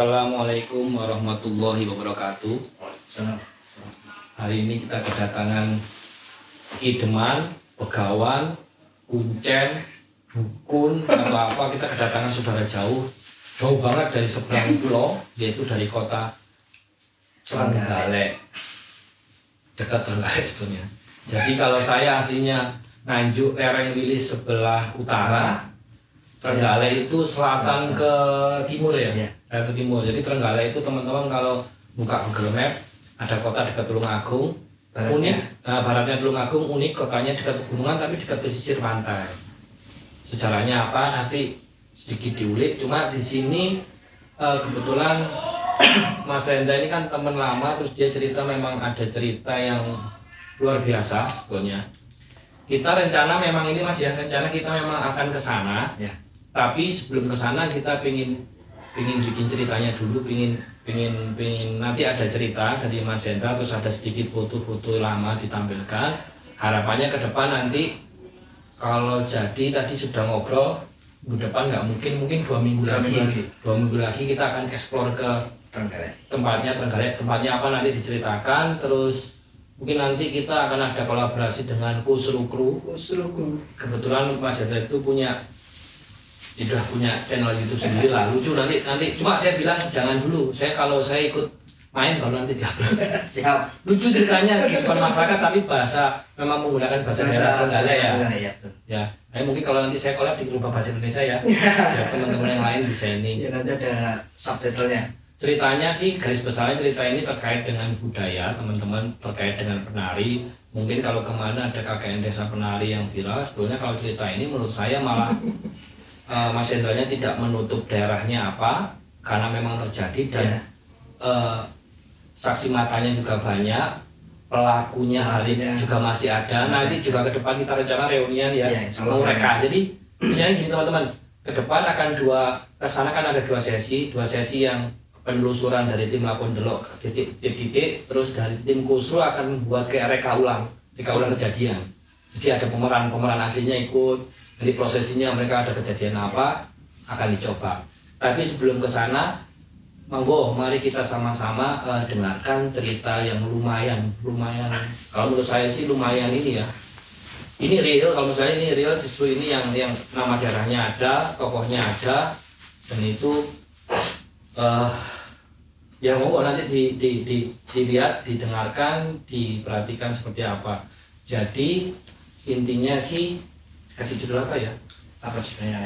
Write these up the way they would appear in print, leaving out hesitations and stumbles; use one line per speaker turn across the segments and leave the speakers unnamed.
Assalamualaikum warahmatullahi wabarakatuh. Hari ini kita kedatangan Kideman, Begawan, Kuncen, Dukun atau apa. Kita kedatangan saudara jauh banget dari seberang pulau, yaitu dari kota Trenggalek, dekat Trenggalek sebetulnya. Jadi kalau saya aslinya Nganjuk, lereng Wilis sebelah utara, Trenggalek itu selatan ke timur ya, ke timur. Jadi Trenggalek itu teman-teman kalau buka Google Map, ada kota dekat Tulungagung, unik. Baratnya Tulungagung unik, kotanya dekat pegunungan tapi dekat pesisir pantai. Sejarahnya apa nanti sedikit diulik. Cuma di sini kebetulan Mas Renda ini kan teman lama, terus dia cerita memang ada cerita yang luar biasa sebetulnya. Kita rencana memang ini Mas ya, rencana kita memang akan ke sana. Ya. Tapi sebelum ke sana kita pingin bikin ceritanya dulu, pingin nanti ada cerita dari Mas Hendra, terus ada sedikit foto-foto lama ditampilkan. Harapannya ke depan nanti kalau jadi tadi sudah ngobrol, minggu depan nggak mungkin 2 minggu lagi. 2 minggu lagi kita akan explore ke Trenggalek. Tempatnya apa nanti diceritakan, terus mungkin nanti kita akan ada kolaborasi dengan Kusrukru. Kebetulan Mas Hendra itu sudah punya channel YouTube sendiri lah, lucu nanti cuma saya bilang jangan dulu, kalau saya ikut main baru nanti diupload. Siap. Lucu ceritanya kehidupan masyarakat tapi memang menggunakan bahasa daerah Trenggalek ya. Ya, mungkin kalau nanti saya collab dirubah bahasa Indonesia ya. Ya teman-teman yang lain bisa ini.
Ya nanti ada subtitlenya.
Ceritanya sih garis besarnya cerita ini terkait dengan budaya teman-teman, terkait dengan penari. Mungkin kalau kemana ada KKN Desa Penari yang viral, sebetulnya kalau cerita ini menurut saya malah Mas Hendranya tidak menutup daerahnya apa, karena memang terjadi dan saksi matanya juga banyak, pelakunya hari juga masih ada. Nanti juga ke depan kita rencana reunian ya, mereka. Jadi ini gini teman-teman, ke depan akan kesana kan ada dua sesi yang penelusuran dari tim Lapon Delok titik-titik, terus dari tim Kusru akan membuat kayak reka ulang kejadian. Jadi ada pemeran aslinya ikut. Jadi prosesinya mereka ada kejadian apa akan dicoba. Tapi sebelum ke sana, monggo mari kita sama-sama dengarkan cerita yang lumayan. Kalau menurut saya sih lumayan ini ya. Ini real, kalau menurut saya ini real, justru ini yang nama daerahnya ada, tokohnya ada, dan itu ya monggo nanti dilihat, didengarkan, diperhatikan seperti apa. Jadi intinya sih kasih judul apa ya?
Apa sebenarnya?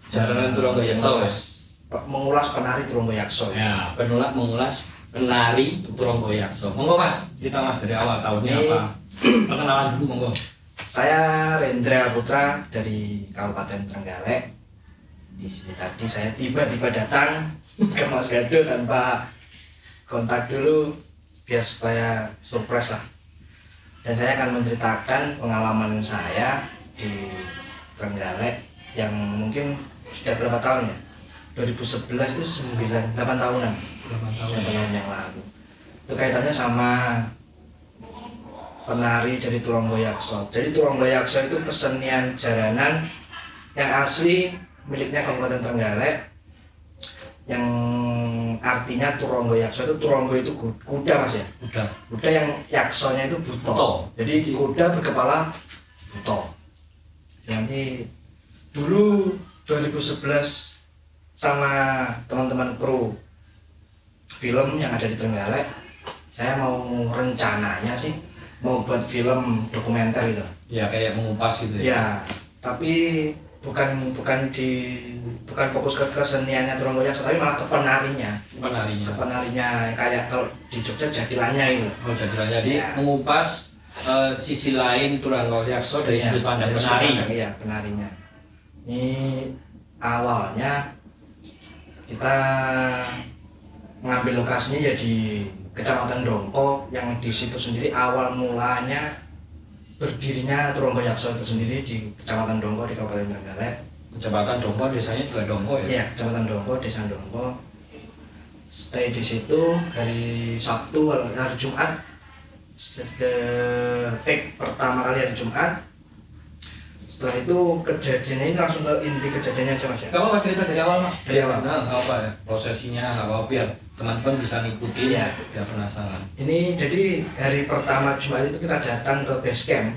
Jaranan Tronggoyakso.
Mengulas penari Tronggoyakso.
Ya, mengulas penari Tronggoyakso. Monggo Mas, cerita Mas dari awal tahunnya apa? Perkenalan dulu monggo.
Saya Rendra Putra dari Kabupaten Trenggalek. Di sini tadi saya tiba-tiba datang ke Mas Gado tanpa kontak dulu biar supaya surprise lah. Dan saya akan menceritakan pengalaman saya di Trenggalek yang mungkin sudah berapa tahun ya? 2011 itu 8 tahunan. 8 tahun yang lalu. Itu kaitannya sama penari dari Tronggoyakso. Jadi Tronggoyakso itu kesenian jaranan yang asli miliknya Kabupaten Trenggalek, yang artinya Tronggoyakso itu, Tronggo itu kuda Mas ya? Kuda yang yaksonya itu buto. Jadi kuda berkepala buto. Jadi dulu 2011 sama teman-teman kru film yang ada di Trenggalek, saya rencananya sih mau buat film dokumenter gitu.
Ya kayak mengupas gitu ya.
Ya, tapi bukan fokus ke keseniannya Tronggoyakso, tapi malah ke penarinya kayak kalau di Jogja jadilannya itu.
Jadilannya. Jadi mengupas sisi lain Tronggoyakso dari sudut pandang penari.
Iya, penarinya. Ini awalnya kita mengambil lokasinya ya di Kecamatan Dongko, yang di situ sendiri awal mulanya berdirinya Tronggoyakso itu sendiri di Kecamatan Dongko di Kabupaten Trenggalek.
Kecamatan Dongko, desanya juga Dongko ya?
Iya, Kecamatan Dongko, Desa Dongko. Stay di situ hari Sabtu, hari Jumat. Take pertama kali hari Jumat. Setelah itu kejadiannya ini langsung ke inti kejadiannya aja mas ya.
Gak apa-apa cerita dari awal mas.
Dari awal.
Nah, gak apa ya. Prosesinya gak apa biar teman-teman bisa ngikutin.
Iya.
Biar penasaran.
Ini jadi hari pertama Jumat itu kita datang ke base camp.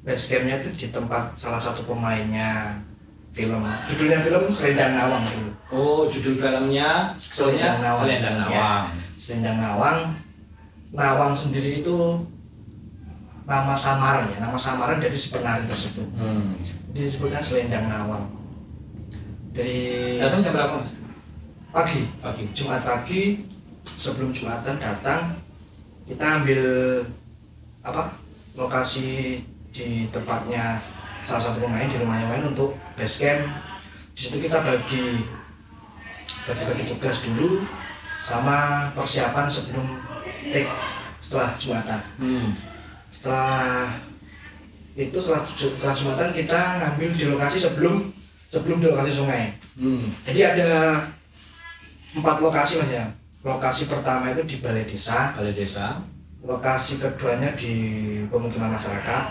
Base campnya itu di tempat salah satu pemainnya film. Judulnya film Selendang Nawang dulu.
Oh, judul filmnya
Selendang Nawang.
Selendang Nawang.
Ya, Selendang Nawang. Nawang sendiri itu nama samaran ya, nama samaran dari si penari tersebut. Disebutkan Selendang Nawang. Dari
Datang jam berapa mas?
pagi,
Pagi.
Jumat pagi, sebelum Jumatan datang, kita ambil lokasi di tempatnya salah satu pemain di rumahnya main untuk base camp. Di situ kita bagi tugas dulu sama persiapan sebelum take setelah Jumatan. Setelah Jumatan kita ngambil di lokasi sebelum di lokasi sungai. Jadi ada 4 lokasi mas ya. Lokasi pertama itu di balai desa. Lokasi keduanya di pemukiman masyarakat.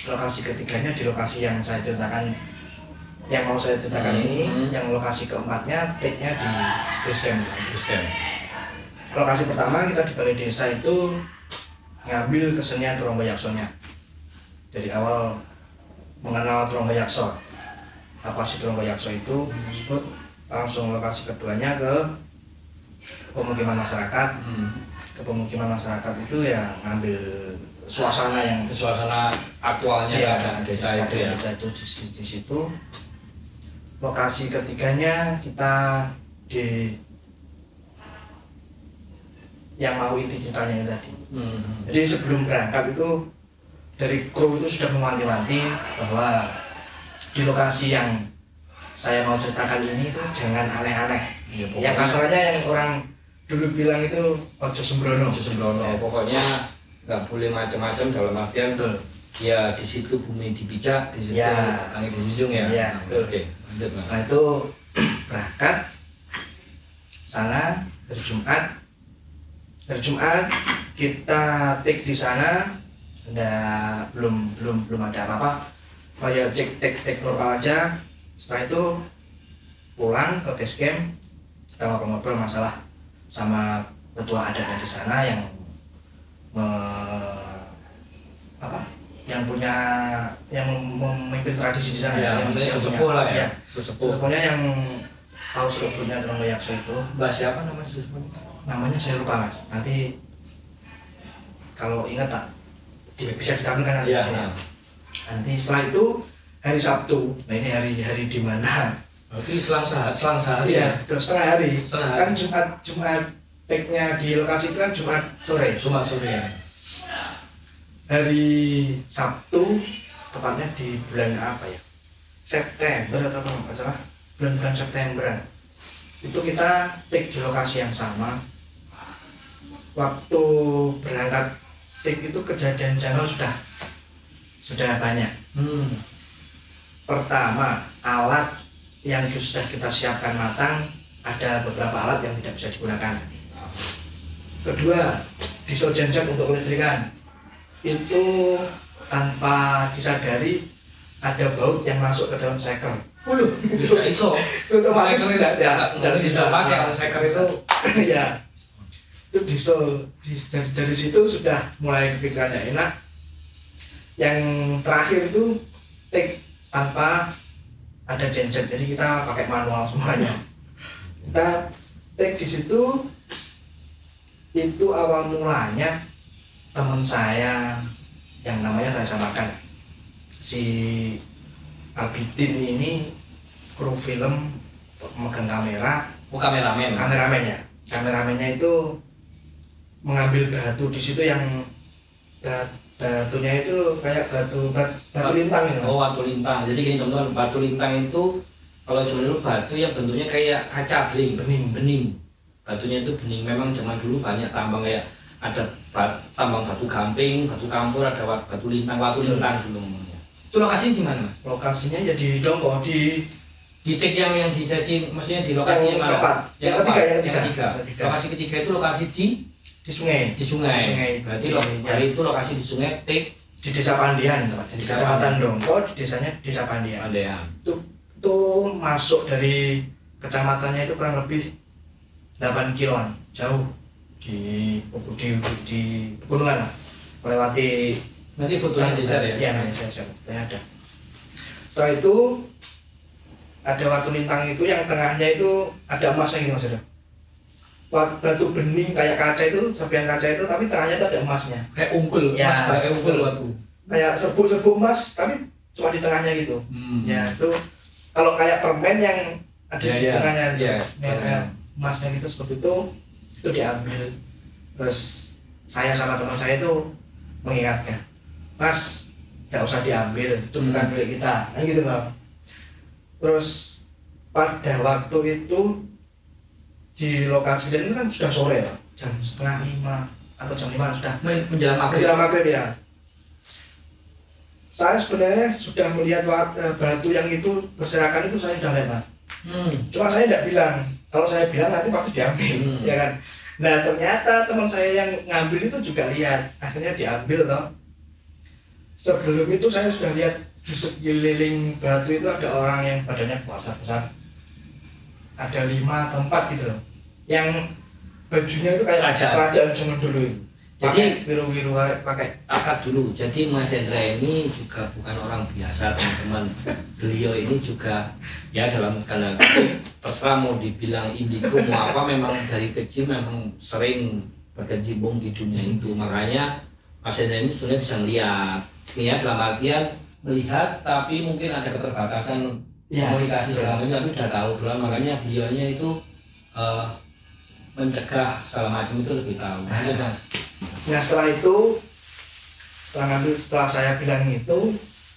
Lokasi ketiganya di lokasi yang saya ceritakan, yang mau saya ceritakan ini. Yang lokasi keempatnya take-nya di base camp. Lokasi pertama kita di balai desa itu ngambil kesenian Tronggoyaksonya. Dari awal mengenal Tronggoyakso. Apa sih Tronggoyakso itu? Tersebut langsung lokasi keduanya ke pemukiman masyarakat. Ke pemukiman masyarakat itu ya ngambil suasana
aktualnya
ya,
desa itu ya.
Desa itu di situ. Lokasi ketiganya kita di yang mau inti ceritanya ini tadi. Jadi sebelum berangkat itu dari kru itu sudah mewanti-wanti bahwa di lokasi yang saya mau ceritakan ini itu jangan aneh-aneh. Yang kasarnya yang orang dulu bilang itu ojo sembrono.
Ya, pokoknya nggak boleh macam-macam dalam artian ya di situ bumi dipijak, di situ langit dijunjung ya.
Iya, betul.
Oke, lanjut mas.
Setelah itu berangkat sana hari Jumat kita take di sana, belum ada apa-apa, kayak cek normal aja. Setelah itu pulang ke base camp, kita ngobrol masalah sama ketua adatnya di sana yang memimpin tradisi di sana.
Ya,
yang
sesepuh lah ya.
Sesepuhnya yang tahu seluk-beluknya Tronggoyakso itu.
Mbak siapa namanya sesepuhnya?
Namanya saya lupa mas, nanti kalau ingat tak bisa ditampilkan nanti.
Ya.
Nanti setelah itu hari Sabtu, nah ini hari di mana?
Berarti selang sehari.
Iya, terus setengah hari. Kan Jumat take-nya di lokasi itu kan Jumat sore.
Ya.
Hari Sabtu, tepatnya di bulan apa ya? September atau apa nggak salah? Bulan Septemberan. Itu kita take di lokasi yang sama. Waktu berangkat take itu kejadian janggal sudah banyak. Pertama, alat yang sudah kita siapkan matang, ada beberapa alat yang tidak bisa digunakan. Kedua, diesel genset untuk kelistrikan itu tanpa disadari ada baut yang masuk ke dalam seker.
Waduh, bisa iso.
Otomatis tidak bisa
pakai seker itu.
Ya, itu diesel. Dari situ sudah mulai kepikiran tidak enak. Yang terakhir itu take tanpa ada genset, jadi kita pakai manual semuanya. Kita take di situ. Itu awal mulanya teman saya yang namanya saya samakan, si Abidin ini kru film, memegang kamera. Kameramennya itu mengambil batu di situ yang batunya itu kayak batu lintang gitu.
Oh, batu lintang. Jadi gini teman-teman, batu lintang itu kalau dulu batu yang bentuknya kayak kaca bening. Batunya itu bening. Memang zaman dulu banyak tambang kayak ada tambang batu gamping, batu kampur, ada batu lintang dulu namanya. Itu lokasinya di mana, Mas?
Lokasinya ya di Dongko, di
titik yang di sesi, maksudnya di lokasi yang mana?
Yang ketiga.
Lokasi ketiga itu lokasi di
sungai.
Berarti hari itu lokasi di sungai, take
di Desa Pandian, di Kecamatan Dongko, di desanya Desa Pandian. Itu masuk dari kecamatannya itu kurang lebih 8 kiloan, jauh di pegunungan lah, melewati.
Nanti fotonya di share ya?
Iya, nanti saya share, ada. Setelah itu ada Watu Lintang itu yang tengahnya itu ada emasnya gitu maksudnya. Batu bening kayak kaca itu, serpihan kaca itu, tapi tengahnya itu ada emasnya.
Kayak unggul,
ya,
emas kayak unggul waktu.
Kayak serbuk emas, tapi cuma di tengahnya gitu. Ya itu kalau kayak permen yang ada di tengahnya, emasnya gitu seperti itu diambil. Terus saya sama teman saya itu mengingatkan, Mas, nggak usah diambil, itu bukan milik kita, kan gitu Bang. Terus pada waktu itu di lokasi kejadian itu kan sudah sore ya, jam 4:30 atau jam 5 sudah menjelang maghrib ya. Saya sebenarnya sudah melihat batu yang itu berserakan itu saya sudah lihat. Cuma saya tidak bilang, kalau saya bilang nanti pasti diambil, ya kan. Nah ternyata teman saya yang ngambil itu juga lihat, akhirnya diambil toh. Sebelum itu saya sudah lihat di sekeliling batu itu ada orang yang badannya besar, ada 5 atau 4 gitu loh, yang bajunya itu kayak kerajaan zaman dulu.
Jadi
biru-biru pakai
akad dulu. Jadi Mas Hendra ini juga bukan orang biasa teman-teman. Beliau ini juga ya dalam tanda kutip terserah mau dibilang indigo mau apa, memang dari kecil memang sering berkecimpung di dunia itu. Makanya Mas Hendra ini sebenarnya bisa melihat. Ya dalam artian melihat tapi mungkin ada keterbatasan komunikasi segala macam, tapi sudah tahu dulu. Makanya beliaunya itu mencegah segala macam itu lebih tahu. Mas.
Nah setelah itu, setelah saya bilang itu,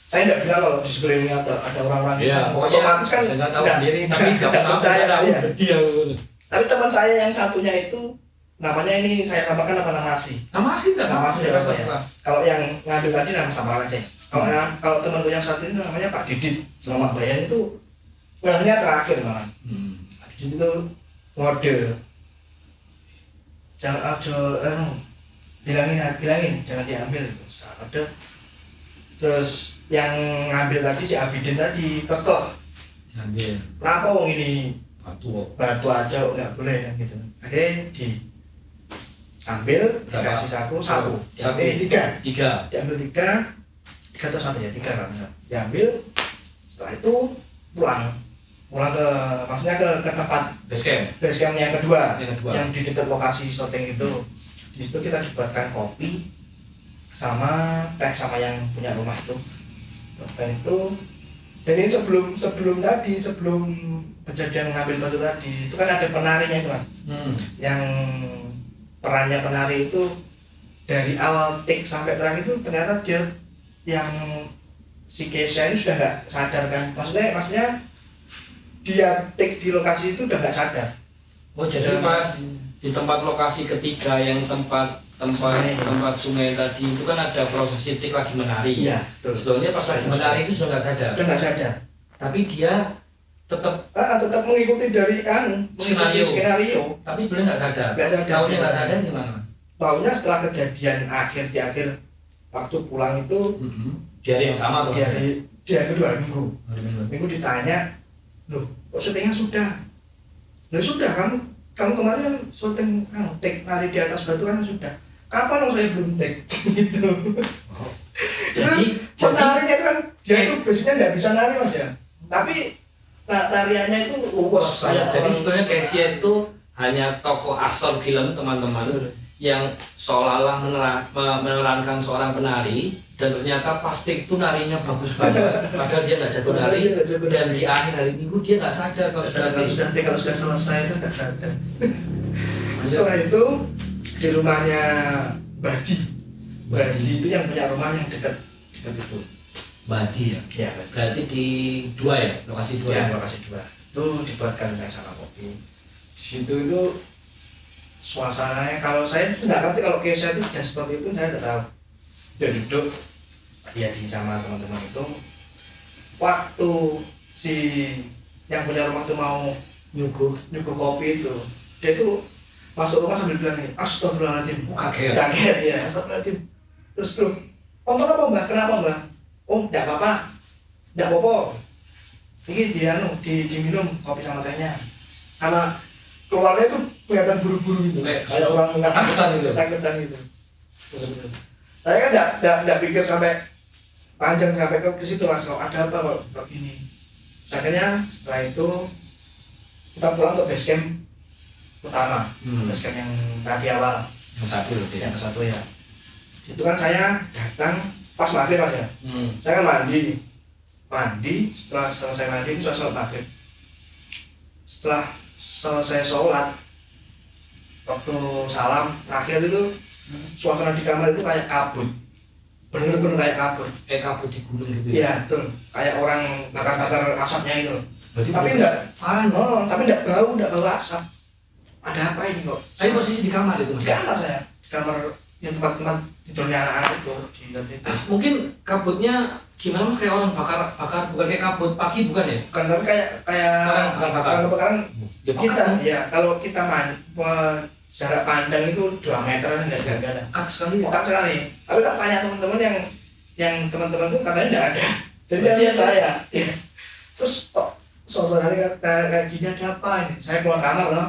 saya tidak bilang kalau di sekelilingnya ada orang-orang otomatis kan
saya tahu sendiri, tapi tidak
percaya
dia.
Tapi teman saya yang satunya itu namanya ini saya samakan nama Nasi.
Nama Nasi
ya. Kalau yang ngambil tadi nama samaran aja. Kalau temanku yang satu ini namanya Pak Didit. Selamat Bayan itu namanya terakhir malah. Pak Didit itu ngode. Jangan bilangin jangan diambil gitu. Terus yang ngambil tadi si Abidin tadi kekeh
diambil.
Kenapa wong ini batu aja nggak boleh kan gitu. Akhirnya diambil, dikasih satu, tiga, diambil tiga atau satu ya, tiga kan. Diambil, setelah itu pulang ke maksudnya ke tempat base camp yang kedua yang di dekat lokasi syuting itu. Di situ kita dibuatkan kopi sama teh sama yang punya rumah itu. Dan ini sebelum kejadian ngambil batu tadi itu kan ada penarinya itu kan. Yang perannya penari itu dari awal take sampai terakhir itu ternyata dia yang si Kesha ini sudah nggak sadar kan. Maksudnya dia take di lokasi itu udah nggak sadar.
Oh jadi pas di tempat lokasi ketiga yang tempat sungai tadi itu kan ada proses tik lagi menari.
Iya.
Sebetulnya pas lagi menari itu sudah nggak sadar.
Udah nggak sadar.
Tapi dia tetap
mengikuti dari skenario.
Tapi sebenarnya nggak sadar. Taunya nggak sadar gimana?
Taunya setelah kejadian di akhir waktu pulang itu
di hari yang sama tuh.
Di hari kedua minggu ditanya, loh kok syutingnya sudah? Loh sudah, kamu kemarin kan syuting take nari di atas batu kan sudah. Kapan saya belum take gitu. Jadi penarinya itu kan dia itu biasanya nggak bisa nari Mas ya. Tapi tariannya itu luwes.
Jadi sebetulnya Kesha itu hanya tokoh aktor film teman-teman yang seolah-olah menerankan seorang penari, dan ternyata pasti itu narinya bagus banget. Padahal dia nggak jago nari, dan di akhir hari minggu dia nggak sadar kalau
sudah selesai itu nggak sadar. Setelah itu di rumahnya Badi itu yang punya rumah yang dekat itu.
Badi ya?
Iya.
Berarti di lokasi 2 ya?
Lokasi 2 itu dibuatkan teh sama kopi. Di situ itu suasananya, kalau saya itu nggak ngerti kalau Kesha itu sudah seperti itu, saya nggak tahu. Dia duduk sama teman-teman itu, waktu si yang punya rumah itu mau nyuguh kopi itu, dia itu masuk rumah sambil bilang ini, astagfirullahaladzim.
Kaget
Ya, astagfirullahaladzim. Terus tuh Kontrol apa mbak? Kenapa mbak? Oh tidak apa-apa, tidak apa-apa. Ini diminum kopi sama tehnya. Sama keluarnya itu kelihatan buru-buru gitu. Kayak orang nggak takutan gitu. Saya kan tidak pikir sampai panjang sampai ke situ langsung ada apa kalau begini. Akhirnya setelah itu kita pulang ke base camp utama, base camp yang tadi awal. Yang ke satu ya. Itu kan saya datang pas maghrib aja. Saya kan mandi, setelah selesai mandi itu saya sholat maghrib. Setelah selesai sholat, waktu salam terakhir itu suasana di kamar itu kayak kabut, bener-bener kayak kabut
di gunung gitu
ya. Iya betul, kayak orang bakar-bakar asapnya itu.
Berarti
tapi enggak bau asap. Ada apa ini kok?
Saya posisi di kamar itu,
Mas. Di kamar yang tempat tidurnya anak-anak itu di itu.
Mungkin kabutnya gimana Mas, kayak orang bakar bukan kayak kabut pagi bukan ya?
Bukan, tapi kayak orang kebakaran kita ya. Kalau kita jarak pandang itu 2 meter enggak ada.
Dekat sekali.
Tapi tak tanya teman-teman yang teman-teman itu katanya enggak ada. Jadi dia lihat saya. Ya. Terus kok suasananya kayak gini, ada apa ini? Saya keluar kamar loh.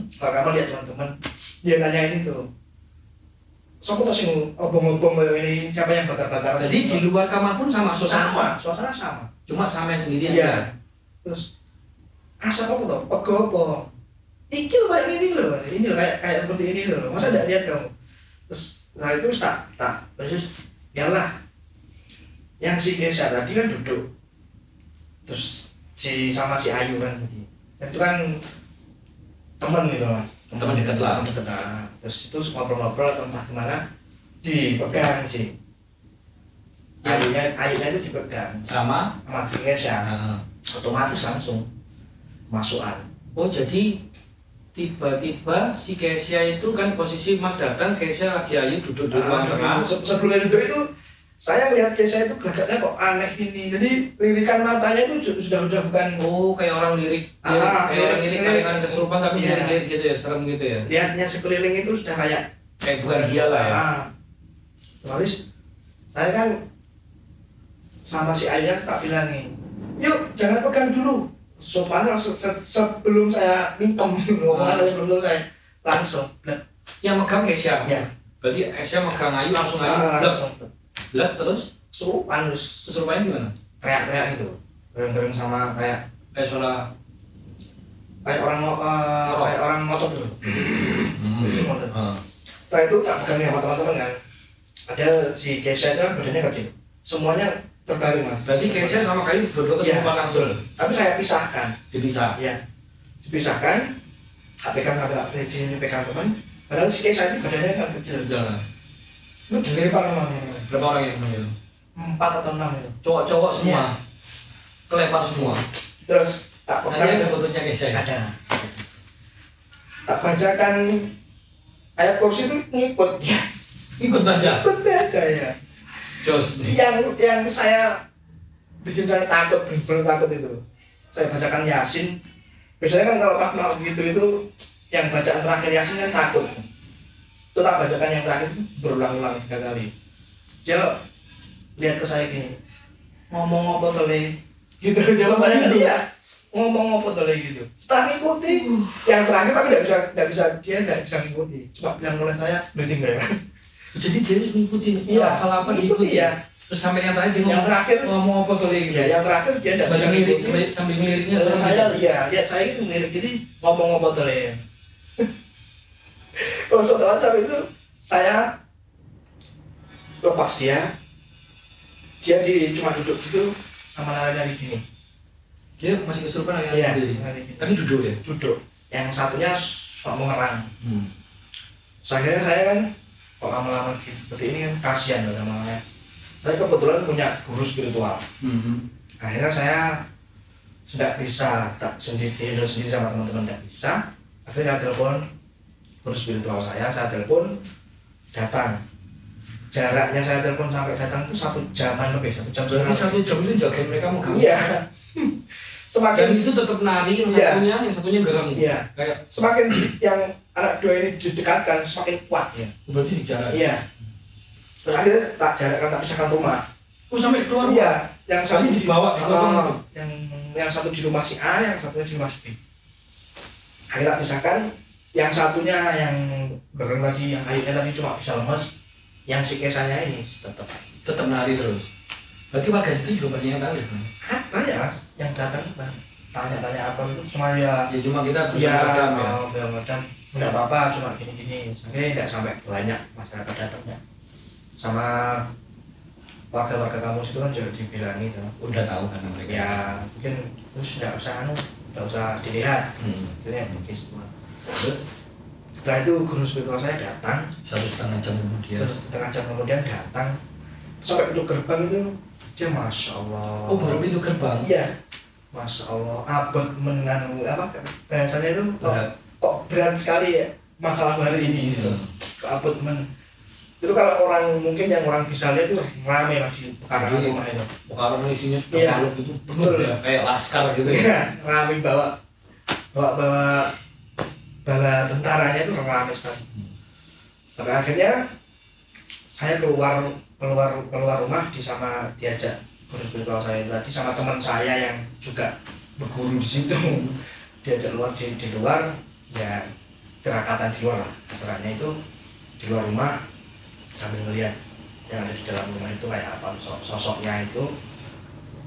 Keluar kamar lihat teman-teman. Dia nanya ini tuh. Sopo tuh sing obong-obong ini siapa yang bakar-bakar?
Jadi di luar kamar pun sama suasana
sama.
Cuma sama yang sendirian.
Iya. Terus asap apa tuh? Pego. Iki loh kayak ini loh kayak seperti ini loh. Masa tidak lihat kamu? Terus nah itu terus yalah. Yang si Kesha tadi kan duduk. Terus sama si Ayu kan tadi. Itu kan teman gitu Mas.
Teman dekat lah.
Terus itu ngobrol-ngobrol entah kemana dipegang sih. Ayunya itu dipegang
sama
si Kesha. Otomatis langsung masukan.
Oh jadi tiba-tiba si Kesha itu kan posisi Mas datang, Kesha lagi Ayu duduk di ruang tengah.
Sebelum duduk itu saya melihat Kesha itu gelagatnya kok aneh ini. Jadi lirikan matanya itu sudah bukan.
Oh kayak orang lirik kadang-kadang kesurupan tapi lirik gitu ya, serem gitu ya.
Lihatnya sekeliling itu sudah kayak
bukan dia lah ya.
Otomatis saya kan sama si Ayah tak bilangin, yuk jangan pegang dulu. Sopan sebelum saya minum ngomongan aja belum saya langsung.
Yang megang Kesha.
Ya.
Berarti Kesha megang Ayu langsung Ayu. Lah terus kesurupannya gimana?
Teriak-teriak itu. Bareng-bareng sama kayak
suara
kayak orang motor dulu. Setelah itu tak pegang sama teman-teman kan. Ada si Kesha itu badannya kecil. Semuanya terbalik Mas.
Berarti Kesha sama Kayu berdua kesurupan langsung.
Tapi saya pisahkan.
Ya.
Dipisahkan. Pegang teman. Padahal si Kesha ini badannya kan kecil. Itu dilempar sama
berapa orang yang meninggal?
4 atau 6 itu.
Cowok-cowok semua. Kelempar semua.
Terus tak pegang.
Nanti ada fotonya Kesha.
Ada. Tak bacakan ayat kursi itu ngikut ya.
Ikut baca
ya.
Jos nih.
Yang saya bikin saya takut, benar takut itu. Saya bacakan Yasin. Biasanya kan kalau makhluk gitu itu yang bacaan terakhir Yasin kan takut. Itu tak bacakan yang terakhir itu berulang-ulang 3 kali. Dia lihat ke saya gini, ngomong apa tole? Gitu jawabannya kan dia ngomong apa tole gitu. Setelah ngikuti yang terakhir tapi tidak bisa ngikuti. Cuma bilang oleh saya, berarti enggak ya.
Jadi dia ngikutin apa diikuti
ya.
Terus sampai yang terakhir ngomong apa tuh gitu.
Ya, yang terakhir dia enggak bisa ngikuti.
Sambil ngeliriknya
saya lihat saya itu ngelirik jadi ngomong apa tuh ya. Kalau setelah itu saya lepas dia cuma duduk gitu sama lari gini.
Dia masih kesurupan lagi sendiri. Tapi duduk ya? Duduk.
Yang satunya mau ngerang. Akhirnya saya kan kok lama-lama seperti ini kan kasihan lama-lama. Saya kebetulan punya guru spiritual. Akhirnya saya tidak bisa tak sendiri sama teman-teman tidak bisa. Akhirnya saya telepon guru spiritual saya telepon datang. Jaraknya saya telepon sampai datang itu 1 jaman lebih, 1 jam.
Berarti 1 jam itu jagain mereka mau ganggu?
Iya.
Dan itu tetap nari, yang satunya geram.
Iya. Semakin yang anak 2 ini didekatkan semakin kuat ya.
Berarti di jarak.
Iya. Terus akhirnya tak jarakkan, tak pisahkan rumah.
Oh sampai keluar?
Iya, yang satu
dibawa,
yang satu di rumah si A, yang satunya di rumah si B. Akhirnya tak pisahkan, yang satunya yang bereng tadi, yang akhirnya tadi cuma bisa lemes, yang si Kesanya ini
tetap nari terus. Berarti warga situ juga banyak yang tahu ya?
apa ya yang datang tanya-tanya apa itu cuma ya
Cuma kita
macam nggak apa-apa cuma gini-gini sampai nggak sampai banyak masyarakat datangnya sama warga-warga kampung situ kan juga dibilangi tuh
udah tahu kan mereka
ya mungkin terus nggak usah dilihat jadi mungkin semua setelah itu guru spiritual saya datang
1,5 jam kemudian
datang sampai pintu gerbang itu dia masya Allah
baru pintu gerbang
iya masya Allah abot menanu apa bahasanya itu kok berat sekali ya masalah hari ini abot itu kalau orang mungkin yang orang bisa lihat itu ramai lah di pekarangan rumah itu
pekarangan isinya sudah malut itu penuh ya kayak laskar gitu
ya ramai bawa bala tentaranya itu ramai sekali sampai akhirnya saya keluar rumah diajak guru spiritual saya tadi sama teman saya yang juga berguru di situ diajak di luar ya tirakatan di luar lah kasarnya itu di luar rumah sambil melihat yang ada di dalam rumah itu kayak apa sosoknya itu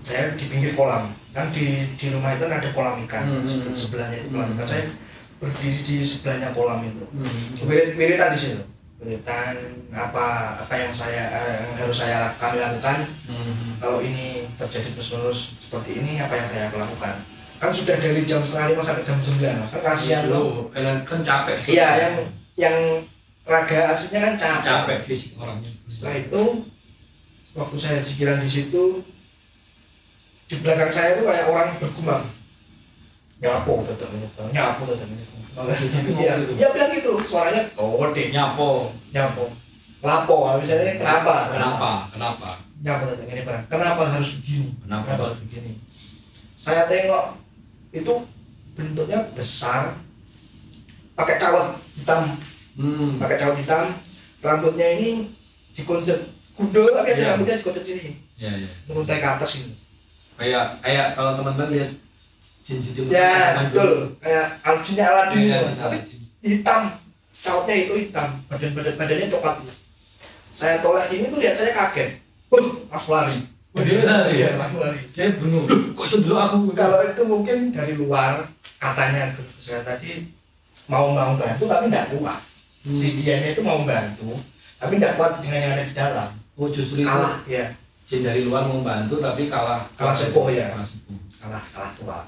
saya di pinggir kolam kan di rumah itu ada kolam ikan sebelahnya itu kolam ikan saya berdiri di sebelahnya kolam itu wiritan di situ wiritan apa yang harus kami lakukan kalau ini terjadi terus seperti ini apa yang saya lakukan kan sudah dari jam 5:30 sampai jam 9 kan kasihan loh
kan capek
iya yang raga aslinya kan
capek fisik orangnya
setelah itu waktu saya zikiran di situ di belakang saya itu kayak orang bergumam nyapo tetap ya bilang gitu suaranya gede
nyapo
lapo misalnya kenapa nyapo tetap ini barang kenapa harus begini saya tengok itu bentuknya besar pakai cawat hitam rambutnya ini dikuncut gundul kayak rambutnya dikuncut sini turun ke atas ini
kayak kalau teman-teman lihat jin
ya betul kayak jinnya Aladin tapi hitam cawatnya itu hitam badannya coklat saya tolak ini tuh lihat saya kaget langsung lari langsung lari
saya bingung kok sebelum aku
kalau itu mungkin dari luar katanya saya tadi mau bantu tapi tidak kuat si dianya itu mau bantu tapi tidak kuat dengan yang ada di dalam
justru
kalah ya
jin dari luar mau bantu tapi kalah
sepuh ya kalah tua.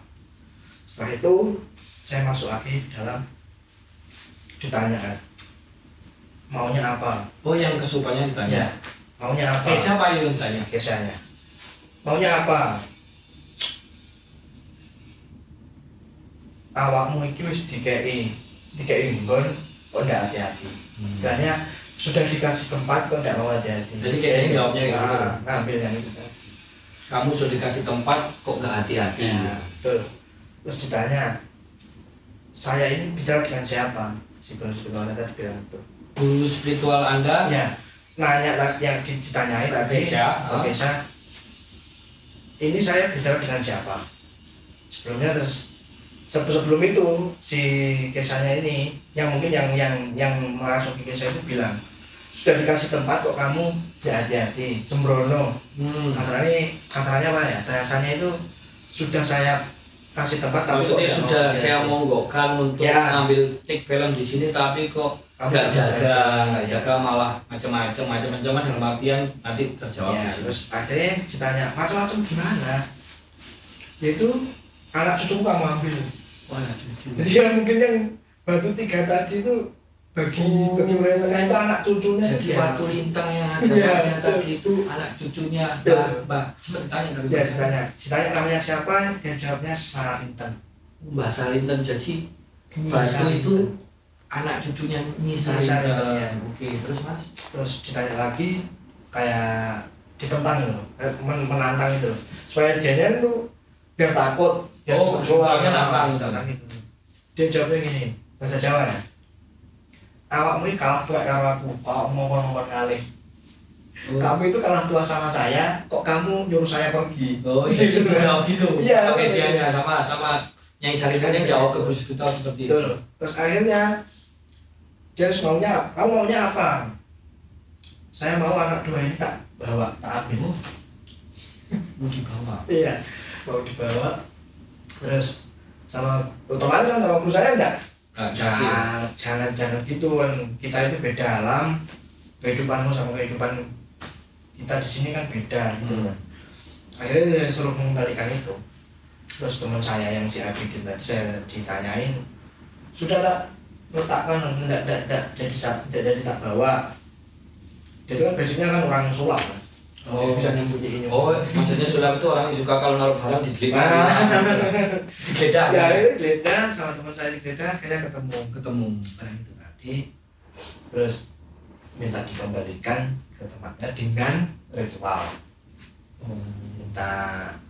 Setelah itu saya masuk lagi dalam ditanya kan maunya apa
yang kesupannya ditanya
ya maunya apa
siapa yang ditanya
Kesanya maunya apa awakmu iki wis dikei nggon kok ndak hati-hati istilahnya sudah dikasih tempat kok ndak mau hati-hati
jadi Kesanya jawabnya gitu
ngambil yang itu
kamu sudah dikasih tempat kok nggak hati-hati
betul terus ditanya saya ini bicara dengan siapa si guru spiritual tadi bilang itu
guru spiritual Anda
ya nanya yang ditanyain tadi Kesha ini saya bicara dengan siapa sebelumnya terus sebelum itu si Keshanya ini yang mungkin yang merasuki Kesha itu bilang sudah dikasih tempat kok kamu ya hati-hati sembrono kasarnya apa ya bahasanya itu sudah saya kasih tempat tapi
maksudnya sudah saya monggokkan untuk ngambil take film di sini tapi kok nggak jaga malah macam-macam dalam artian nanti terjawab
ya, terus akhirnya ditanya macam-macam gimana yaitu anak cucuku kamu ambil jadi yang mungkin yang batu 3 tadi itu bagi mereka itu anak cucunya
jadi batu lintang yang ada tadi itu anak cucunya Mbak ditanya
namanya siapa dia jawabnya Sarinten
Mbak Sarinten jadi batu itu anak cucunya Nyi Sarinten oke
terus ditanya lagi kayak ditentang menantang itu supaya dia itu biar takut biar keluar dia jawabnya gini bahasa Jawa ya awakmu kalah tuh karo aku kalau ngomong ngalih Kamu itu kalah tua sama saya, kok kamu nyuruh saya pergi?
Oh, jadi jawab gitu.
Iya.
Oke, sianya sama Nyai Sarika yang jawab ke Gus Duta seperti itu.
Betul. Terus akhirnya dia maunya, kamu maunya apa? Saya mau anak dua ini tak bawa, tak ambil.
Mau dibawa.
Iya, mau dibawa. Terus sama otomatis sama guru saya enggak. Jangan gitu kan, kita itu beda alam, kehidupanmu sama kehidupan kita di sini kan beda gitu. Akhirnya dia suruh mengendalikan itu. Terus teman saya yang si Abidin tadi saya ditanyain, sudah tak letakkan, enggak jadi tak bawa. Jadi kan biasanya kan orang sulap kan.
Oh,
Bisa nyembunyiin.
Oh, maksudnya sulap itu orang yang suka kalau naruh barang digeledah. Digeledah.
Ya, ini digeledah sama teman saya digeledah, akhirnya ketemu barang itu tadi. Terus minta dikembalikan ke tempatnya dengan ritual. Minta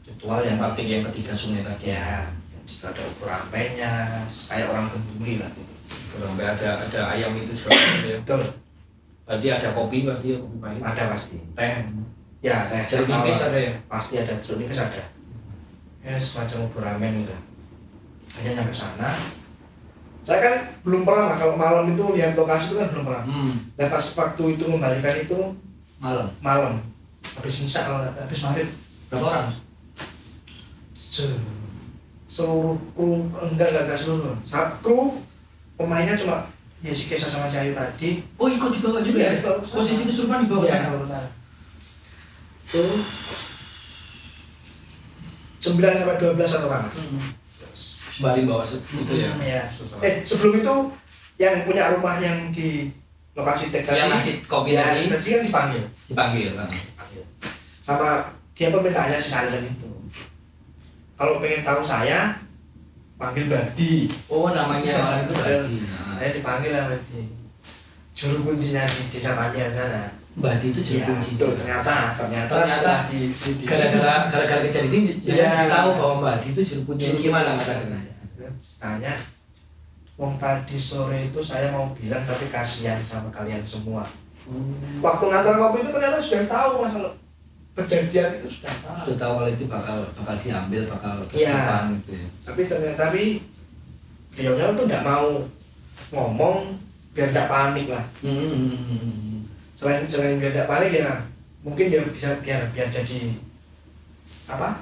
ritual yang
Praktik yang ketiga sungai tadi.
ya, di situ ada ukur rampenya, kayak orang kenduri lah gitu.
Sampai ada ayam itu juga. Ya.
Betul,
Berarti ada kopi, berarti ya kopi pahit.
ada pasti.
Teh.
Ya, teh
Jeruk nipis ada ya?
pasti ada, jeruk nipis ada. Ya, semacam ukur ramen udah. Akhirnya nyampe sana. Saya kan belum pernah, kalau malam itu lihat lokasi itu kan belum pernah. Dan pas waktu itu membalikan itu malam, habis isya, habis maghrib.
Berapa orang?
Seluruh kru, enggak seluruh. Satu pemainnya cuma ya si Kesa sama si Ayu tadi.
Oh, ikut dibawa juga
Iya,
ya?
dibawa ke sana.
Posisi kesurupan dibawa ke
Iya,
sana?
dibawa ke sana. Itu 9 sampai 12 orang.
Sembari bawa itu ya?
Iya. Sebelum itu yang punya rumah yang di lokasi tek tadi,
Yang ngasih kopi
ya,
tadi
tadi kan dipanggil.
dipanggil kan?
Sama siapa mintanya si Salilan itu. Kalau pengen tahu saya, panggil Badi.
Oh, namanya orang itu Badi.
Saya dipanggil lah Badi. Juru kuncinya di desa Pandian sana.
Badi itu juru
Ya,
kunci.
betul. Ternyata setelah di
Gara-gara kejadian ini
Iya.
jadi tahu bahwa Badi itu juru kunci. Gimana masalahnya?
Tanya, wong tadi sore itu saya mau bilang tapi kasihan sama kalian semua. Waktu ngantar kopi itu ternyata sudah tahu masalah kejadian itu sudah tahu.
Sudah tahu kalau itu bakal diambil, bakal
Iya.
kesulitan gitu ya.
Tapi beliaunya itu tidak mau ngomong biar tidak panik lah. Selain biar tidak panik ya mungkin dia bisa biar jadi apa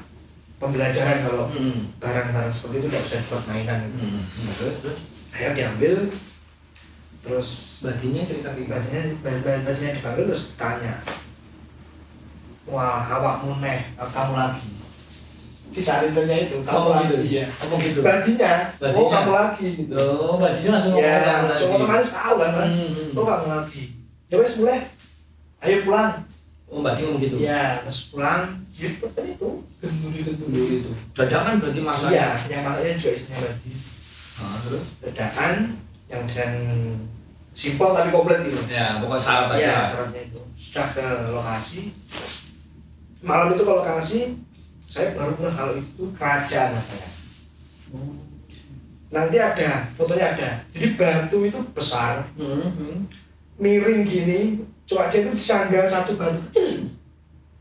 pembelajaran kalau barang-barang seperti itu tidak bisa dibuat mainan gitu.
Terus
Akhirnya diambil, terus
Badinya cerita gitu.
bahasanya dipanggil terus tanya, wah awakmu neh, kamu lagi. Si Sarintennya itu, kamu lagi.
Iya. Ngomong gitu.
Badinya, oh kamu lagi gitu.
Oh, Badinya langsung ngomong
Ya,
kamu lagi.
semua otomatis tahu kan, oh kamu lagi. Ya wes mulai, ayo pulang.
Oh, Badi ngomong gitu.
Ya, terus pulang, jadi seperti itu, genduri itu.
Dadakan berarti masanya.
Iya, yang masanya juga istrinya Badi.
Terus?
Dadakan yang dengan simpel tapi komplit itu.
Ya, pokoknya syarat aja.
Iya, syaratnya itu. Sudah ke lokasi. Malam itu ke lokasi, saya baru ngeh kalau itu kerajaan namanya. Nanti ada, fotonya ada. Jadi batu itu besar, miring gini, cuma dia itu disanggah satu batu kecil.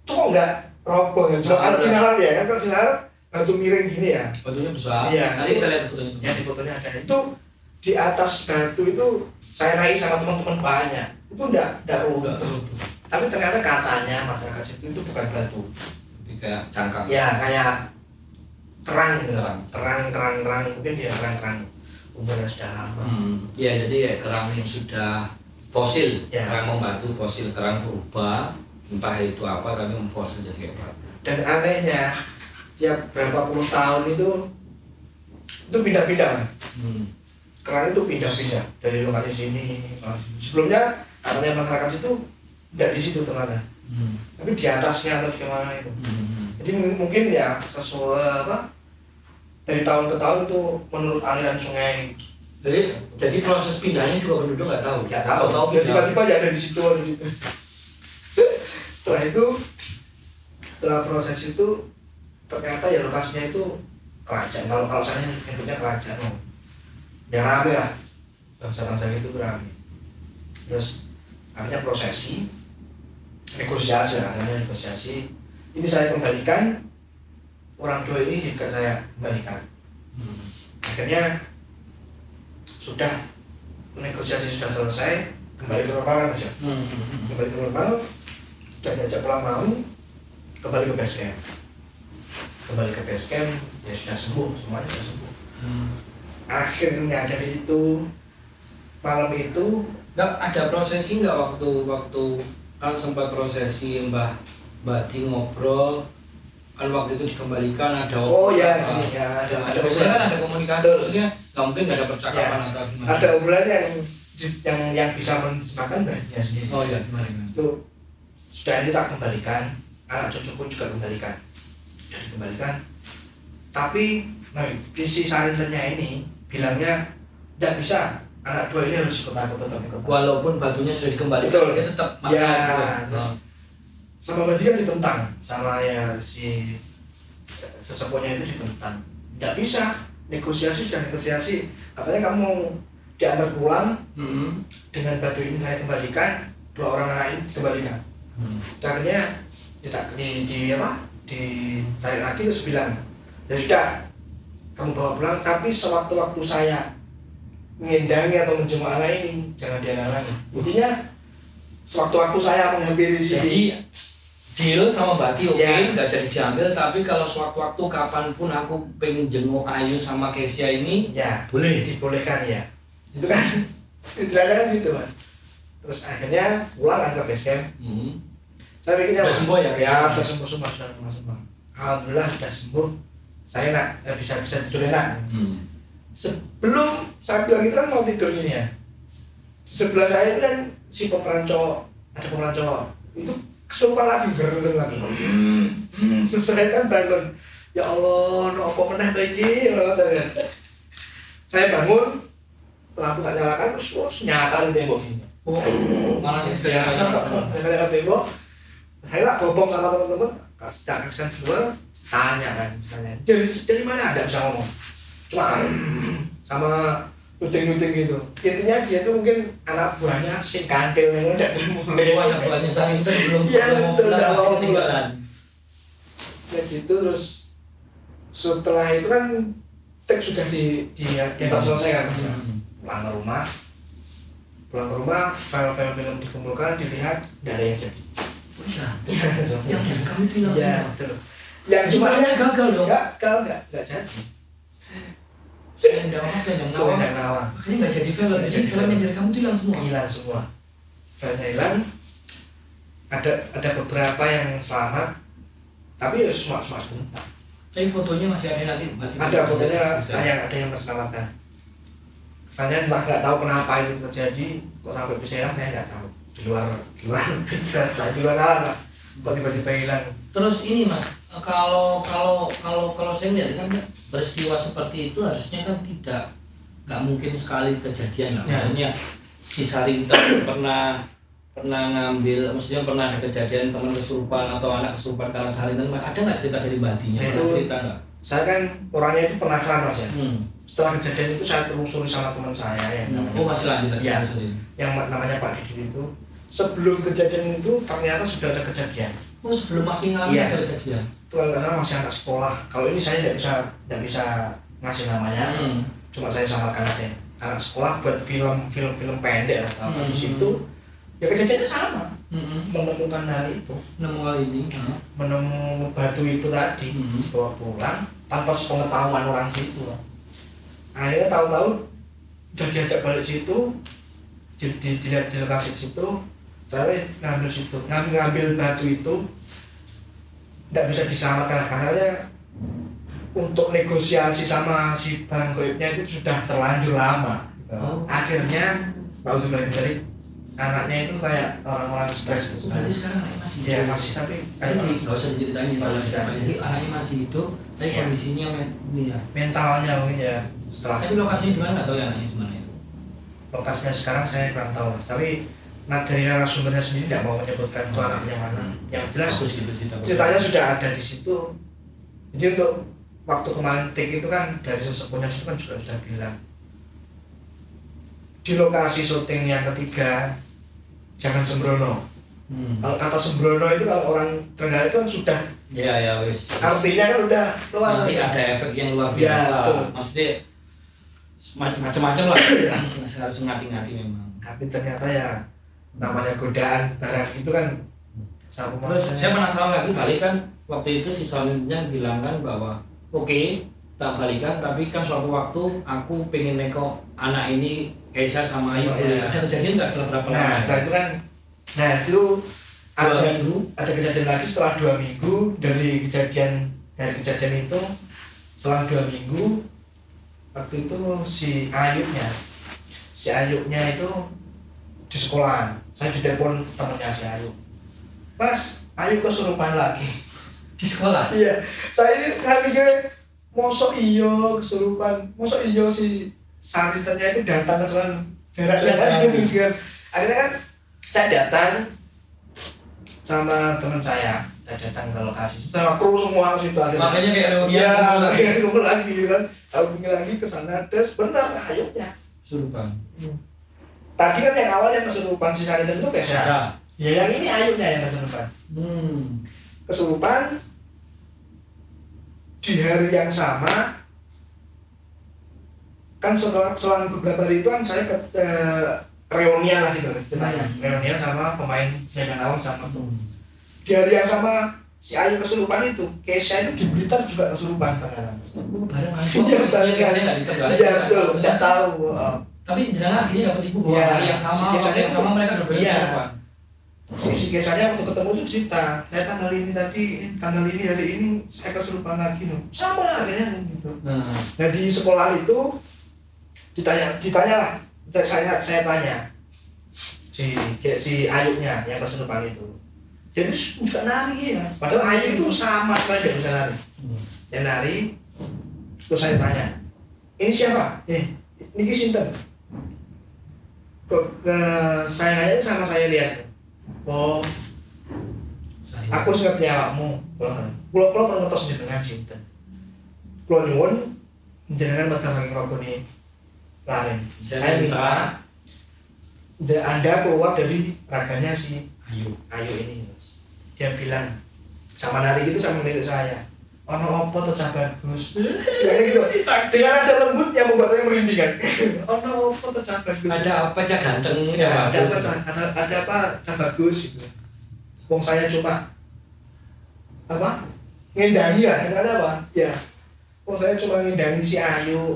Itu kok enggak roboh ya? Cuma kalau finalan ya, kan kalau finalan batu miring gini ya.
Batunya besar.
Iya.
Nanti kita lihat fotonya.
Ya di fotonya ada. Itu di atas batu itu saya raih sama teman-teman banyak. Itu enggak runtuh. Tapi ternyata katanya masyarakat situ itu bukan batu.
Jadi kayak cangkang.
Ya kayak kerang gitu.
Kerang.
Kerang mungkin dia kerang umurnya sudah lama.
Ya, jadi kayak kerang yang sudah fosil.
Ya.
Kerang membatu fosil, kerang purba. Entah itu apa, tapi fosil jadi kayak batu.
Dan anehnya tiap berapa puluh tahun itu pindah-pindah. Kerang itu pindah-pindah dari lokasi sini. Sebelumnya katanya masyarakat itu tidak di situ ternyata, tapi di atasnya atau di mana itu. Jadi mungkin ya sesuai apa dari tahun ke tahun itu menurut aliran sungai.
Jadi proses pindahnya juga penduduk nggak tahu.
Nggak tahu. Ya, tiba-tiba ya ada di situ, ada di situ. Setelah proses itu ternyata ya lokasinya itu kerajaan. Kalau saya nyebutnya kerajaan, ya rame lah, bangsa-bangsa itu rame. Terus akhirnya prosesi negosiasi lah, namanya negosiasi. Ini saya kembalikan, orang tua ini juga saya kembalikan. Akhirnya sudah negosiasi sudah selesai, kembali ke normal aja. Kembali ke normal, dan diajak pulang mau, kembali ke base camp. Kembali ke base camp, ya sudah sembuh, semuanya sudah sembuh. Akhirnya dari itu, malam itu
nggak ada prosesi nggak waktu kan sempat prosesi Mbah Badi ngobrol kan waktu itu dikembalikan ada
ada
biasanya kan ada komunikasi maksudnya nggak mungkin nggak ada percakapan atau gimana
ada obrolan yang bisa menerjemahkan Mbahnya sendiri.
Oh iya gimana
Itu sudah ini tak kembalikan, anak cucuku juga kembalikan, sudah dikembalikan. Tapi visi sarinternya ini bilangnya tidak bisa, anak dua ini harus ikut-ikut tetap ikut.
Walaupun batunya sudah dikembalikan, dia tetap maksa gitu.
Terus sama Badi kan ditentang, sama ya si sesepuhnya itu ditentang. Tidak bisa, negosiasi dan negosiasi. Katanya kamu diantar pulang dengan batu ini saya kembalikan, dua orang anak ini dikembalikan. Akhirnya ditarik lagi terus bilang, ya sudah kamu bawa pulang, tapi sewaktu-waktu saya mengendangi atau menjenguk anak ini jangan dihalangi. Intinya sewaktu-waktu saya menghampiri
jadi deal sama Bati oke, nggak jadi diambil, tapi kalau sewaktu-waktu kapanpun aku pengen jenguk Ayu sama Kesia ini
ya
boleh,
dibolehkan ya. Itu kan kan gitu Mas. Terus akhirnya pulang kan ke base camp. Saya pikirnya
sudah sembuh ya?
Ya sudah sembuh semua. Alhamdulillah sudah sembuh. Saya bisa tidur enak. Sebelum saya bilang itu kan mau tidur ini ya, sebelah saya itu kan si pemeran cowok, ada pemeran cowok itu kesurupan lagi, gereng lagi. Terus saya kan bangun, ya Allah, no apa meneh tuh ini, saya bangun, lampu tak nyalakan, terus nyata di tembok ini.
Malah sih
nyata tembok, saya lah bobong sama teman-teman, kasihkan keluar, tanya dari mana ada bisa ngomong. Cuma sama nuting-nuting gitu. Intinya dia tuh mungkin anak buahnya si kantil yang udah mulai.
Anak buahnya Sarinter belum
mau
pulang.
Ya gitu, terus setelah itu kan teks sudah selesai kan. Pulang ke rumah, file-file film dikumpulkan, dilihat, tidak ada yang jadi.
Oh iya, yang dari kamu itu hilang semua.
Betul. Yang cuma
gagal dong.
Gagal nggak jadi.
Selendang Nawang. Makanya nggak jadi film. Jadi film yang dari kamu itu hilang semua.
Hilang semua. Filenya hilang. Ada beberapa yang selamat, tapi ya semua sebentar.
Tapi fotonya masih ada nanti.
Ada fotonya, ada yang terselamatkan. Filenya entah nggak tahu kenapa itu terjadi, kok sampai bisa hilang saya nggak tahu. Di luar pikiran saya, di luar nalar, kok tiba-tiba hilang.
Terus ini Mas, kalau saya lihat kan peristiwa seperti itu harusnya kan nggak mungkin sekali kejadian lah. Maksudnya si Sarinter pernah ngambil, maksudnya pernah ada kejadian teman kesurupan atau anak kesurupan karena Sarinter. Ada nggak cerita dari Batinya?
Itu
cerita nggak?
Saya kan orangnya itu penasaran Mas ya. Setelah kejadian itu saya telusuri sama teman saya yang
masih lanjut lagi.
Ya, yang namanya Pak Didi itu. Sebelum kejadian itu ternyata sudah ada kejadian.
Oh, sebelum masih ngalamin ada kejadian.
Itu kalau nggak salah masih anak sekolah. Kalau ini saya tidak bisa ngasih namanya. Cuma saya samakan aja. Anak sekolah buat film pendek atau di situ. Ya kejadiannya sama. Menemukan hal itu. Menemu batu itu tadi dibawa pulang tanpa sepengetahuan orang situ. Akhirnya tahu-tahu udah diajak balik situ, dilihat di lokasi situ. Saya ngambil batu itu tidak bisa diselamatkan karena untuk negosiasi sama si Bang Goibnya itu sudah terlanjur lama. Akhirnya mau dari anaknya itu kayak orang-orang stres.
Berarti sekarang anaknya masih hidup?
Ya masih, tapi
nggak usah diceritain. Jadi anaknya masih hidup, tapi kondisinya
mentalnya mungkin ya.
Tapi lokasinya di mana atau anaknya di mana?
Lokasinya sekarang saya kurang tahu, tapi dari narasumbernya sendiri tidak mau menyebutkan itu anaknya mana. Yang jelas ceritanya sudah ada di situ. Jadi untuk waktu kemarin take itu kan dari sesepuhnya itu kan juga sudah bilang di lokasi syuting yang ketiga jangan sembrono, Kalau kata sembrono itu kalau orang Trenggalek itu kan sudah
Ya wis.
artinya kan udah luas.
Nanti ada efek yang luar
Ya,
biasa.
betul.
Maksudnya macam-macam lah. Harus ngati-ngati memang.
Tapi ternyata ya namanya godaan barang itu kan sama.
Terus saya penasaran lagi, balik kan waktu itu si Sonia bilang kan bahwa oke, tak balikan, tapi kan suatu waktu aku pengen nekok anak ini Kaisar sama Ayu.
Oh, iya.
Ada kejadian nggak setelah berapa lama?
Nah setelah itu kan, nah itu
Dua minggu.
ada kejadian lagi setelah 2 minggu dari kejadian itu. Selang 2 minggu waktu itu si Ayunya itu di sekolah. Saya ditelepon temennya si Ayu, Mas, Ayu kesurupan lagi
Di sekolah?
iya, saya mikir mosok iyo kesurupan, mosok iyo si saniternya itu datang ke sana jaraknya kan akhirnya kan saya datang sama teman saya datang ke lokasi sama kru semua ke situ akhirnya.
Makanya kayak reuni
iya
lagi.
kayak kumpul lagi kan, aku ingin lagi ke sana terus benar Ayunya
Surupan.
tadi kan yang awal yang kesurupan si saniter itu biasa
Biasa.
ya yang ini Ayunya yang kesurupan. Kesurupan di hari yang sama kan selang beberapa hari itu kan saya ke reunian lah gitu ceritanya. Reunian sama pemain Sedang Awang sama tuh. Di hari yang sama si Ayu kesurupan itu, Kesha itu di Blitar juga kesurupan ternyata.
Bareng kan?
Iya, bareng kan.
Saya nggak ditebak.
Iya betul, tidak tahu.
Tapi jangan akhirnya dapat ibu bahwa
Iya,
hari yang sama,
si
waktu
Kesanya
yang sama mereka udah
iya.
berkesurupan.
Si Kesanya waktu ketemu itu cerita, saya tanggal ini tadi, tanggal ini hari ini saya kesurupan lagi loh. Sama akhirnya gitu.
Nah,
Nah di sekolah itu ditanya lah, saya tanya si Ayunya yang kesurupan itu, jadi juga nari ya, padahal Ayu itu sama sekali tidak bisa nari. Yang nari, terus saya tanya, ini siapa? Niki sinten? Saya nanya sama saya lihat, oh aku ngerti awakmu, kalau ngertos jenengan sinten, kalau nyuwun jenengan bakal saking robone lari. Saya minta Anda keluar dari raganya si Ayu ini. Dia bilang sama nari gitu sama milik saya. Ono opo to cah bagus. Kayak gitu. Dengan ada lembut yang membuat saya merinding kan. Ono opo to cah bagus.
ada apa cah ganteng?
Ya, ada apa cah bagus gitu. Wong saya cuma apa? Ngendangi ya, ada apa? Ya. Wong saya cuma ngendangi si Ayu.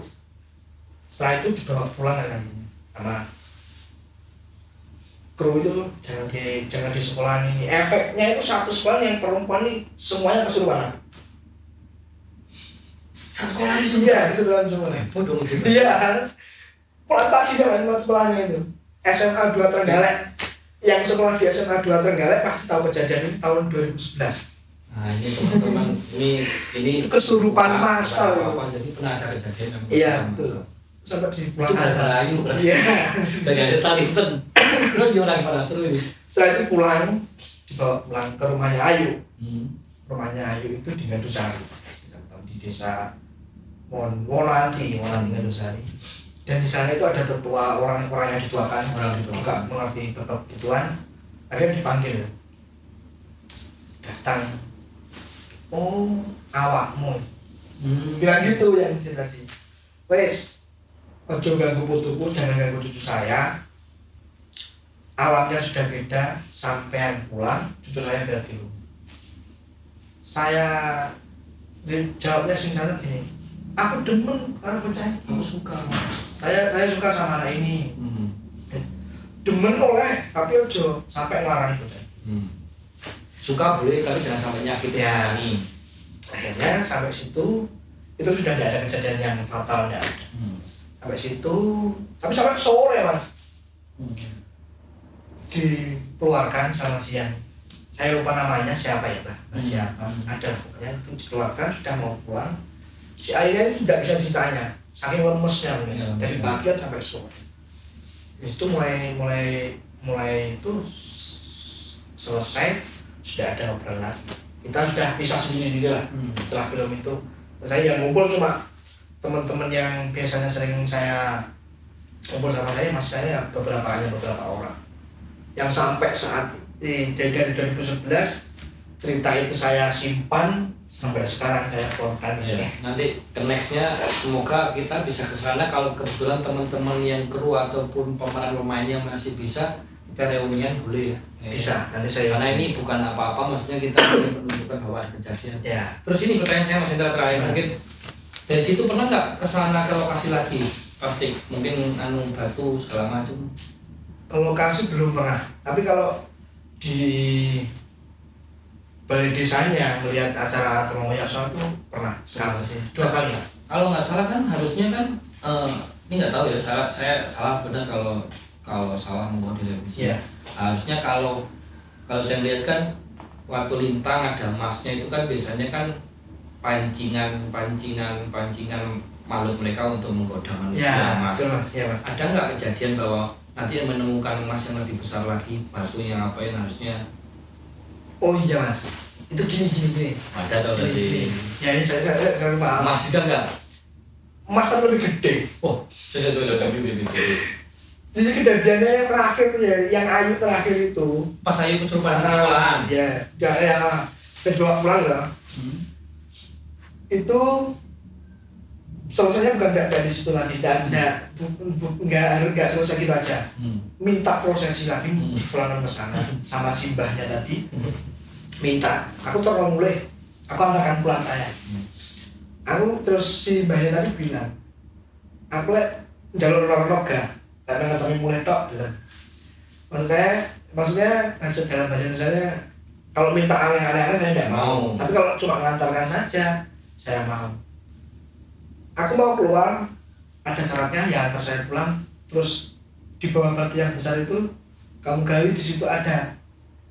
Setelah itu dibawa pulang lagi sama kru itu, jangan di sekolah ini. Efeknya itu satu sekolah yang perempuan ini semuanya kesurupan.
Satu sekolah itu
Iya, kesurupan semua.
Bodoh gitu.
Iya. Pulang pagi sama sekolahnya itu. SMA 2 Trenggalek. Yang sekolah di SMA 2 Trenggalek pasti tahu kejadian ini tahun 2011.
Nah ini teman-teman, ini
Kesurupan massal.
Jadi pernah ada kejadian.
Iya, betul. Sampai di
Itu gara-gara Ayu berarti.
Iya.
Lagi ada salinten. Terus gimana seru ini?
Setelah itu dibawa pulang ke rumahnya Ayu. Rumahnya Ayu itu di Gandusari, di desa Monanti Gandusari. Dan di sana itu ada tetua, orang yang dituakan, nggak mengerti betul gituan. Akhirnya dipanggil, datang. Oh, awakmu. Bilang gitu yang tadi. Wes, ojo ganggu putuku, jangan ganggu cucu saya. Alamnya sudah beda, sampean pulang, cucu saya biar dulu. Saya jawabnya singkatnya gini, aku demen karena percaya, aku suka. Saya suka sama anak ini. Demen oleh, tapi ojo sampai ngelarang percaya.
Suka boleh, tapi jangan sampai nyakit
Ya.
ini.
Akhirnya sampai situ, itu sudah tidak ada kejadian yang fatal, tidak ada. Sampai situ, tapi sampai sore mas, dikeluarkan sama siang. Saya lupa namanya siapa ya Pak, siapa. Ada pokoknya itu dikeluarkan, sudah mau pulang. Si ayahnya itu tidak bisa ditanya, saking lemesnya mungkin.
Ya,
Dari pagi sampai sore. Itu mulai itu selesai, sudah ada obrolan lagi. Kita sudah pisah sendiri lah setelah film itu. Saya yang ngumpul cuma teman-teman yang biasanya sering saya kumpul sama saya, mas saya beberapa orang yang sampai saat dari 2011 cerita itu saya simpan sampai sekarang saya keluarkan.
Ya, nanti ke nextnya semoga kita bisa ke sana kalau kebetulan teman-teman yang kru ataupun pemainnya masih bisa kita reunian boleh ya.
Bisa nanti saya.
Karena ini bukan apa-apa, maksudnya kita ingin menunjukkan bahwa ada kejadian.
Ya.
Terus ini pertanyaan saya Mas Indra terakhir mungkin dari situ pernah nggak ke sana ke lokasi lagi pasti mungkin batu segala macam.
Ke lokasi belum pernah, tapi kalau di balai desanya melihat acara Turong Yakso itu pernah sekali sih, 2 kali.
Kalau nggak salah kan harusnya kan ini nggak tahu ya, saya salah benar kalau salah mau direvisi.
Yeah.
Harusnya kalau saya lihat kan waktu lintang ada emasnya itu kan biasanya kan pancingan makhluk mereka untuk menggoda manusia emas.
Ya,
ada nggak kejadian bahwa nanti menemukan emas yang lebih besar lagi, batu yang apa yang harusnya?
Oh iya Mas, itu gini.
Ada atau tadi?
Ya ini saya paham.
Emas juga nggak?
Emas kan lebih gede.
Oh, sudah.
Jadi kejadiannya yang terakhir ya, yang Ayu terakhir itu.
Pas Ayu kesurupan di sekolahan.
Ya, saya bawa pulang lah. Itu selesainya bukan dari situ lagi, nggak selesai gitu aja. Minta prosesi lagi, pulangan ke sana sama simbahnya tadi. Minta, aku tolong mulai, aku antarkan pulang saya. Aku terus si mbahnya tadi bilang, aku jalur noga, karena ngantarin mulai tok bilang. Maksudnya dalam bahasa Indonesia, kalau minta aneh-aneh saya tidak mau. Tapi kalau cuma mengantarkan saja, saya mau. Aku mau keluar, ada syaratnya ya antar saya pulang. Terus di bawah batu yang besar itu, kamu gali di situ ada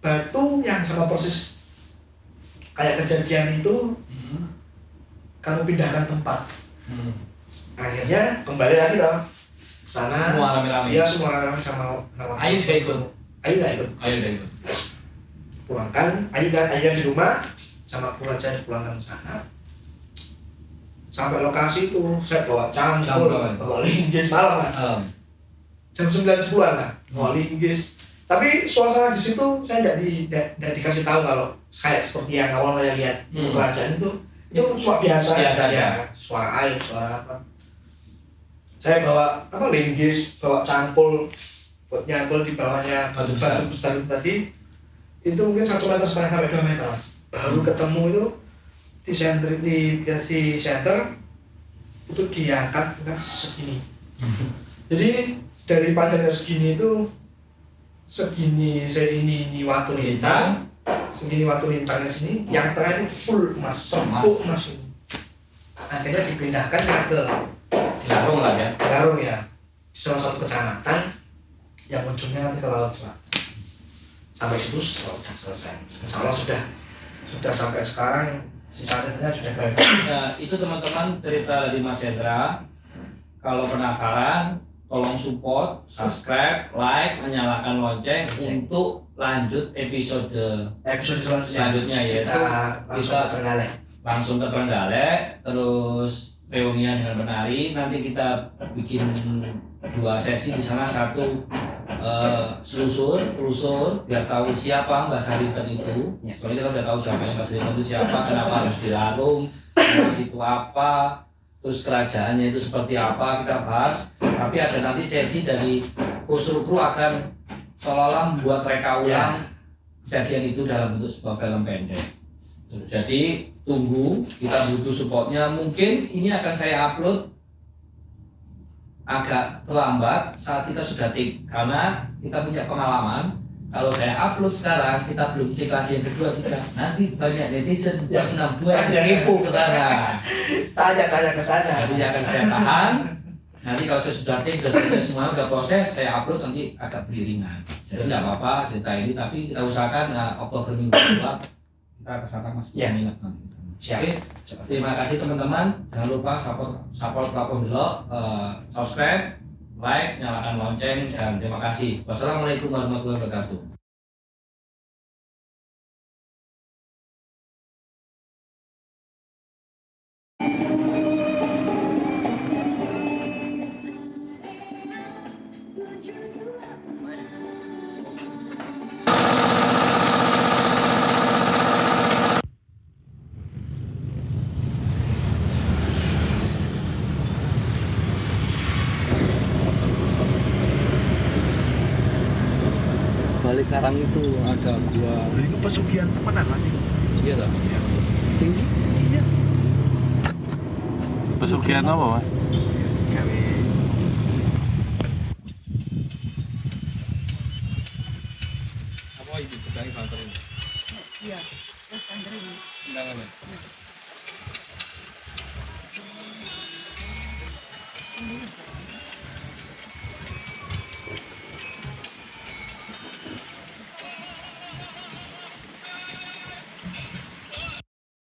batu yang sama persis kayak kejadian itu. Kamu pindahkan tempat. Akhirnya kembali lagi loh sana.
Semua rame-rame.
Iya, semua rame-rame sama
Ayu juga ikut.
Ayu nggak ikut. Pulangkan, Ayu di rumah sama keluarga dipulangkan ke sana. Sampai lokasi itu saya bawa cangkul, bawa linggis malam kan. Jam 9-10 lah, bawa linggis. Tapi suasana di situ saya tidak dikasih tahu kalau kayak seperti yang awal saya lihat kerajaan itu suara biasa ya, suara air, suara apa. Saya bawa linggis, bawa cangkul, buat nyangkul di bawahnya batu besar itu tadi. Itu mungkin 1,5 meter sampai 2 meter. Baru ketemu itu di center itu diangkat segini. Jadi dari panjangnya segini itu segini ini watu lintang, segini watu lintangnya sini, yang tengah itu full emas, sempuk emas ini. Akhirnya dipindahkan ke
Garung lah ya.
Garung ya, salah satu kecamatan yang ujungnya nanti ke laut selatan. Sampai situ sudah selesai. Insya Allah sudah sampai sekarang sisanya sudah baik.
Nah, itu teman-teman cerita dari Mas Hendra. Kalau penasaran, tolong support, subscribe, like, menyalakan lonceng untuk lanjut episode selanjutnya yaitu kita langsung ke Trenggalek, terus reunian dengan penari. Nanti kita bikin 2 sesi di sana, satu telusur biar tahu siapa Mbak Sariten itu. Soalnya kita udah tahu siapa yang Mbak Sariten itu siapa, kenapa harus dilarung, itu apa, terus kerajaannya itu seperti apa kita bahas. Tapi ada nanti sesi dari Kusrukru akan seolah-olah membuat reka ulang kejadian itu dalam bentuk sebuah film pendek. Jadi tunggu, kita butuh supportnya. Mungkin ini akan saya upload agak terlambat saat kita sudah take, karena kita punya pengalaman. Kalau saya upload sekarang, kita belum take lagi yang kedua, nanti banyak netizen +62 kepo ke sana.
Tanya ke sana.
Jadi akan saya tahan. Nanti kalau saya sudah take, sudah selesai semua, sudah proses, saya upload nanti agak beriringan. Jadi tidak apa-apa cerita ini, tapi kita usahakan Oktober minggu kedua kita ke sana masih minat nanti. Oke, terima kasih teman-teman. Jangan lupa support platform dulu, subscribe, like, nyalakan lonceng, dan terima kasih. Wassalamualaikum warahmatullahi wabarakatuh. balik karang itu ada gua.
Itu pesugihan temenan Mas.
Iya tak? Tinggi?
Iya.
Pesugihan apa, Mas?
Gawe
Apa itu pedangi banter ini?
Iya, terus Andre ini.
Undangannya.